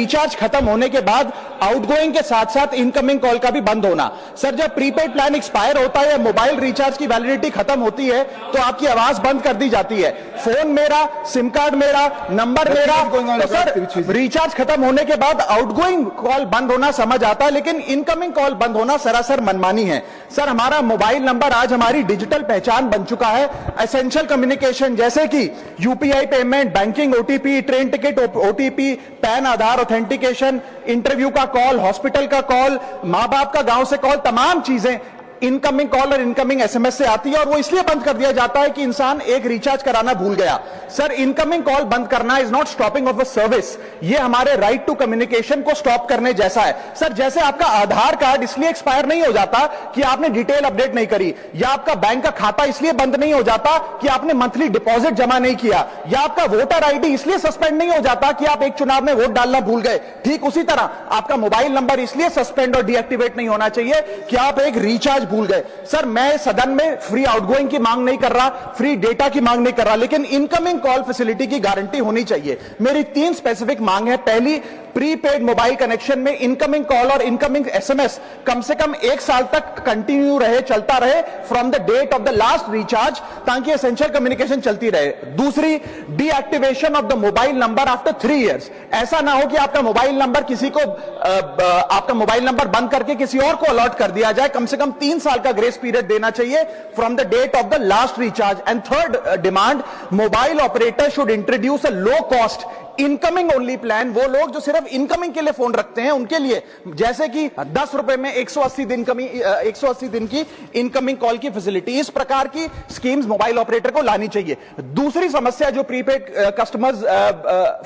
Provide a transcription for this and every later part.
Recharge खत्म होने के बाद आउटगोइंग के साथ साथ इनकमिंग कॉल का भी बंद होना। सर जब प्रीपेड प्लान एक्सपायर होता है या मोबाइल रिचार्ज की वैलिडिटी खत्म होती है तो आपकी आवाज बंद कर दी जाती है, फोन मेरा, सिम कार्ड मेरा, नंबर मेरा। तो सर रिचार्ज खत्म होने के बाद आउटगोइंग कॉल बंद होना समझ आता है, लेकिन इनकमिंग कॉल बंद होना सरासर मनमानी है। सर हमारा मोबाइल नंबर आज हमारी डिजिटल पहचान बन चुका है। एसेंशियल कम्युनिकेशन जैसे कि UPI payment, banking OTP, train ticket OTP, PAN Aadhaar authentication, interview का कॉल, हॉस्पिटल का कॉल, मां बाप का गांव से कॉल, तमाम चीजें इनकमिंग कॉल और इनकमिंग एसएमएस से आती है और वो इसलिए बंद कर दिया जाता है कि इंसान एक रिचार्ज कराना भूल गया। सर इनकमिंग कॉल बंद करना is not stopping of a service, ये हमारे राइट टू कम्युनिकेशन को स्टॉप करने जैसा है। सर जैसे आपका आधार कार्ड इसलिए एक्सपायर नहीं हो जाता कि आपने डिटेल अपडेट नहीं करी, या आपका बैंक का खाता इसलिए बंद नहीं हो जाता कि आपने मंथली डिपॉजिट जमा नहीं किया, या आपका वोटर आईडी इसलिए सस्पेंड नहीं हो जाता कि आप एक चुनाव में वोट डालना भूल गए। ठीक उसी तरह आपका मोबाइल नंबर इसलिए सस्पेंड और डीएक्टिवेट नहीं होना चाहिए कि आप एक रिचार्ज भूल गए। सर मैं सदन में फ्री आउटगोइंग की मांग नहीं कर रहा, फ्री डेटा की मांग नहीं कर रहा, लेकिन इनकमिंग कॉल फैसिलिटी की गारंटी होनी चाहिए। मेरी 3 स्पेसिफिक मांग है। पहली, प्रीपेड मोबाइल कनेक्शन में इनकमिंग कॉल और इनकमिंग एसएमएस कम से कम 1 साल तक कंटिन्यू रहे, चलता रहे from the date of the last recharge, ताकि एसेंशियल कम्युनिकेशन चलती रहे। दूसरी, deactivation of the mobile number after 3 years. ऐसा ना हो कि आपका मोबाइल नंबर किसी को आपका मोबाइल नंबर बंद करके किसी और को अलॉट कर दिया जाए। कम से कम 3 साल का ग्रेस पीरियड देना चाहिए from the date of the last recharge. And third demand, mobile operator should introduce a low cost incoming only plan. वो लोग जो सिर्फ इनकमिंग के लिए फोन रखते हैं उनके लिए, जैसे कि 10 रुपए में 180 दिन की इनकमिंग कॉल की फैसिलिटी, इस प्रकार की स्कीम्स मोबाइल ऑपरेटर को लानी चाहिए। दूसरी समस्या जो प्रीपेड कस्टमर्स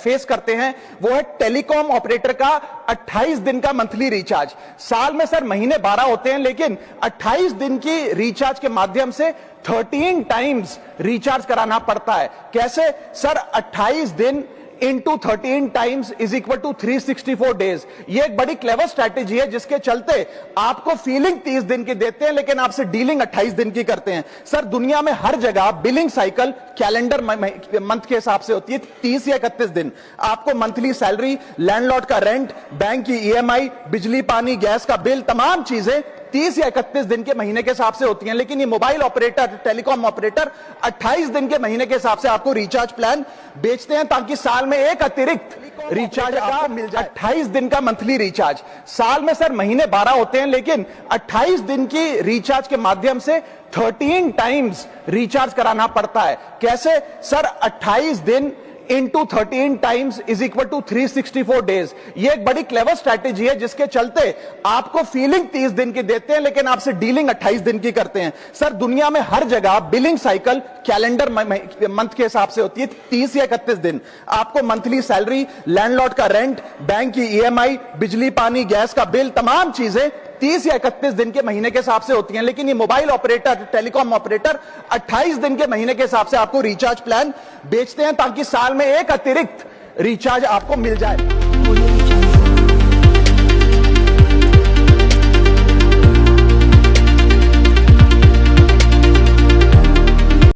फेस करते हैं वो है टेलीकॉम ऑपरेटर का 28 दिन का मंथली रिचार्ज। साल में सर महीने 12 होते हैं, लेकिन 28 दिन की रिचार्ज के माध्यम से 13 टाइम्स रिचार्ज कराना पड़ता है। कैसे सर? 28 दिन into 13 times is equal to 364 days। ये एक बड़ी क्लेवर स्ट्रैटेजी है जिसके चलते आपको फीलिंग 30 दिन की देते हैं, लेकिन आपसे डीलिंग 28 दिन की करते हैं। सर दुनिया में हर जगह बिलिंग साइकिल कैलेंडर मंथ के हिसाब से होती है, 30 या 31 दिन। आपको मंथली सैलरी, लैंडलॉर्ड का रेंट, बैंक की ईएमआई, बिजली पानी गैस का बिल, तमाम चीजें 30 या 31 दिन के महीने के हिसाब से होती हैं। लेकिन ये मोबाइल ऑपरेटर, टेलीकॉम ऑपरेटर 28 दिन के महीने के हिसाब से आपको रिचार्ज प्लान बेचते हैं, ताकि साल में एक अतिरिक्त रिचार्ज आपको मिल जाए। 28 दिन का मंथली रिचार्ज, साल में सर महीने 12 होते हैं, लेकिन 28 दिन की रिचार्ज के माध्यम से 13 टाइम्स रिचार्ज कराना पड़ता है। कैसे सर? 28 दिन into 13 times is equal to 364 days। ये एक बड़ी क्लेवर स्ट्रैटेजी है जिसके चलते आपको फीलिंग 30 दिन की देते हैं, लेकिन आपसे डीलिंग 28 दिन की करते हैं। सर दुनिया में हर जगह बिलिंग साइकिल कैलेंडर मंथ के हिसाब से होती है, 30 या 31 दिन। आपको मंथली सैलरी, लैंडलॉर्ड का रेंट, बैंक की ईएमआई, बिजली पानी गैस का बिल, तमाम चीजें 30 या 31 दिन के महीने के हिसाब से होती हैं। लेकिन ये मोबाइल ऑपरेटर, टेलीकॉम ऑपरेटर 28 दिन के महीने के हिसाब से आपको रिचार्ज प्लान बेचते हैं, ताकि साल में एक अतिरिक्त रिचार्ज आपको मिल जाए।